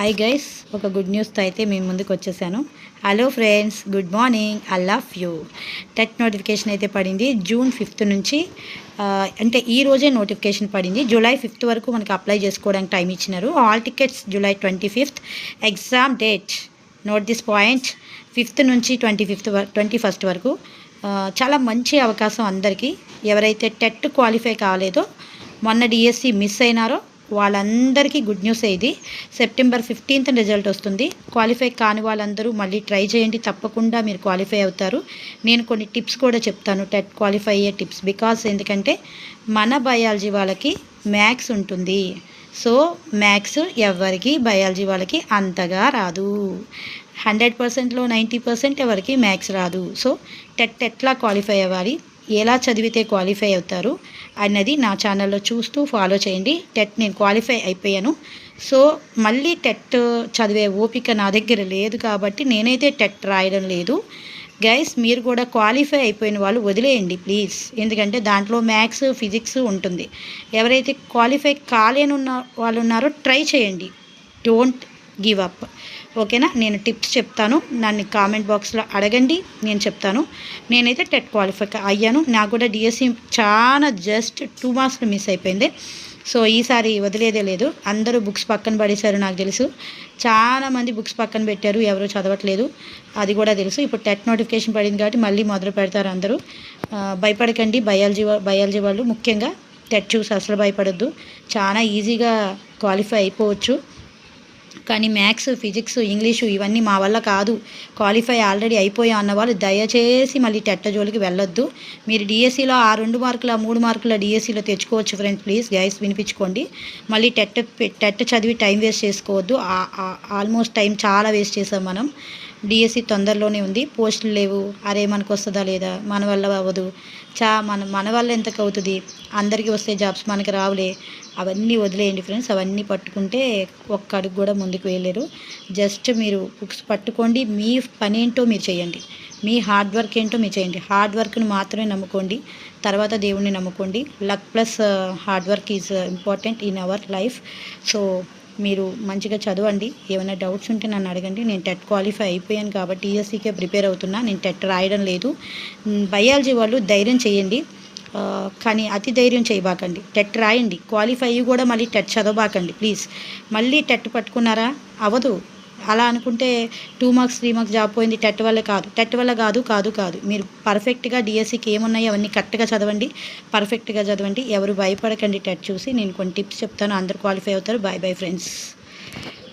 Hi guys, ఒక good న్యూస్తో అయితే మేము ముందుకు వచ్చేసాను. Hello friends, good morning, I love you. TET notification అయితే పడింది జూన్ 5 నుంచి. అంటే ఈ రోజే నోటిఫికేషన్ పడింది. జూలై 5 వరకు మనకి అప్లై చేసుకోవడానికి టైం ఇచ్చినారు. All tickets July 25. Exam date, note this point, 5 నుంచి 21 వరకు. చాలా మంచి అవకాశం అందరికీ. ఎవరైతే టెట్ క్వాలిఫై కాలేదో, మొన్న డిఎస్సి మిస్ అయినారో వాళ్ళందరికీ గుడ్ న్యూస్. ఇది సెప్టెంబర్ 15 రిజల్ట్ వస్తుంది. క్వాలిఫై కాని వాళ్ళందరూ మళ్ళీ ట్రై చేయండి, తప్పకుండా మీరు క్వాలిఫై అవుతారు. నేను కొన్ని టిప్స్ కూడా చెప్తాను, టెట్ క్వాలిఫై అయ్యే టిప్స్. బికాస్ ఎందుకంటే మన బయాలజీ వాళ్ళకి మ్యాథ్స్ ఉంటుంది. సో మ్యాథ్స్ ఎవరికి బయాలజీ వాళ్ళకి అంతగా రాదు. 100%లో 90% ఎవరికి మ్యాథ్స్ రాదు. సో టెట్ ఎట్లా క్వాలిఫై అవ్వాలి, ఎలా చదివితే క్వాలిఫై అవుతారు అన్నది నా ఛానల్లో చూస్తూ ఫాలో చేయండి. టెట్ నేను క్వాలిఫై అయిపోయాను. సో మళ్ళీ టెట్ చదివే ఓపిక నా దగ్గర లేదు కాబట్టి నేనైతే టెట్ రాయడం లేదు. గైస్, మీరు కూడా క్వాలిఫై అయిపోయిన వాళ్ళు వదిలేయండి ప్లీజ్. ఎందుకంటే దాంట్లో మ్యాథ్స్, ఫిజిక్స్ ఉంటుంది. ఎవరైతే క్వాలిఫై కాలేనున్న వాళ్ళు ఉన్నారో ట్రై చేయండి. Don't give up. ఓకేనా? నేను టిప్స్ చెప్తాను, నన్ను కామెంట్ బాక్స్లో అడగండి, నేను చెప్తాను. నేనైతే టెట్ క్వాలిఫై అయ్యాను. నాకు కూడా డిఎస్సి చాలా జస్ట్ 2 మార్క్స్ మిస్ అయిపోయింది. సో ఈసారి వదిలేదే లేదు. అందరూ బుక్స్ పక్కన పడేశారు, నాకు తెలుసు. చాలామంది బుక్స్ పక్కన పెట్టారు, ఎవరు చదవట్లేదు, అది కూడా తెలుసు. ఇప్పుడు టెట్ నోటిఫికేషన్ పడింది కాబట్టి మళ్ళీ మొదలు పెడతారు అందరూ. భయపడకండి. బయాలజీ వాళ్ళు ముఖ్యంగా టెట్ చూసి అసలు భయపడద్దు. చాలా ఈజీగా క్వాలిఫై అయిపోవచ్చు. కానీ మ్యాథ్స్, ఫిజిక్స్, ఇంగ్లీషు ఇవన్నీ మా వల్ల కాదు, క్వాలిఫై ఆల్రెడీ అయిపోయా అన్నవాళ్ళు దయచేసి మళ్ళీ టెట్ జోలికి వెళ్ళొద్దు. మీరు డిఎస్సిలో ఆ 2 మార్కుల 3 మార్కుల డిఎస్సిలో తెచ్చుకోవచ్చు ఫ్రెండ్స్. Please guys, వినిపించుకోండి. మళ్ళీ టెట్ చదివి టైం వేస్ట్ చేసుకోవద్దు. ఆల్మోస్ట్ టైం చాలా వేస్ట్ చేసాం మనం. డిఎస్సి తొందరలోనే ఉంది, పోస్టులు లేవు. అరే మనకు వస్తుందా లేదా, మన వల్ల అవ్వదు. మన వల్ల ఎంతకు అవుతుంది, అందరికీ వస్తే జాబ్స్ మనకి రావులే. అవన్నీ వదిలేయండి ఫ్రెండ్స్. అవన్నీ పట్టుకుంటే ఒక్క అడుగు కూడా ముందుకు వేయలేరు. జస్ట్ మీరు బుక్స్ పట్టుకోండి, మీ పని ఏంటో మీరు చేయండి, మీ హార్డ్ వర్క్ ఏంటో మీరు చేయండి. హార్డ్ వర్క్ని మాత్రమే నమ్ముకోండి, తర్వాత దేవుణ్ణి నమ్ముకోండి. Luck plus hard work is important in our life. So మీరు మంచిగా చదవండి. ఏమైనా డౌట్స్ ఉంటే నన్ను అడగండి. నేను టెట్ క్వాలిఫై అయిపోయాను కాబట్టి టీఎస్సీకే ప్రిపేర్ అవుతున్నా, నేను టెట్ రాయడం లేదు. బయాలజీ వాళ్ళు ధైర్యం చేయండి, కానీ అతి ధైర్యం చేయబాకండి. టెట్ రాయండి, క్వాలిఫై అయ్యి కూడా మళ్ళీ టెట్ చదవబాకండి ప్లీజ్. మళ్ళీ టెట్ పట్టుకున్నారా అవ్వదు. అలా అనుకుంటే 2 మార్క్స్ 3 మార్క్స్ జాబ్ పోయింది టెట్ వల్ల కాదు. టెట్ వల్ల కాదు. మీరు పర్ఫెక్ట్గా డిఎస్సికి ఏమున్నాయో అవన్నీ కరెక్ట్గా చదవండి, పర్ఫెక్ట్గా చదవండి. ఎవరు భయపడకండి టెట్ చూసి. నేను కొన్ని టిప్స్ చెప్తాను, అందరు క్వాలిఫై అవుతారు. Bye bye friends.